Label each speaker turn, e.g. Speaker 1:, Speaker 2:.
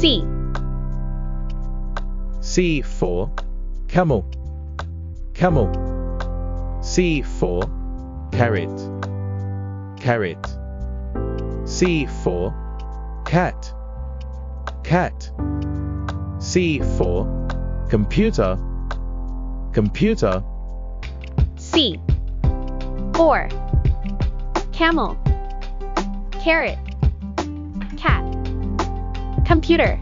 Speaker 1: C.
Speaker 2: C for camel. Camel. C for carrot. Carrot. C for cat. Cat. C for computer. Computer.
Speaker 1: C. For camel, carrot, cat, computer.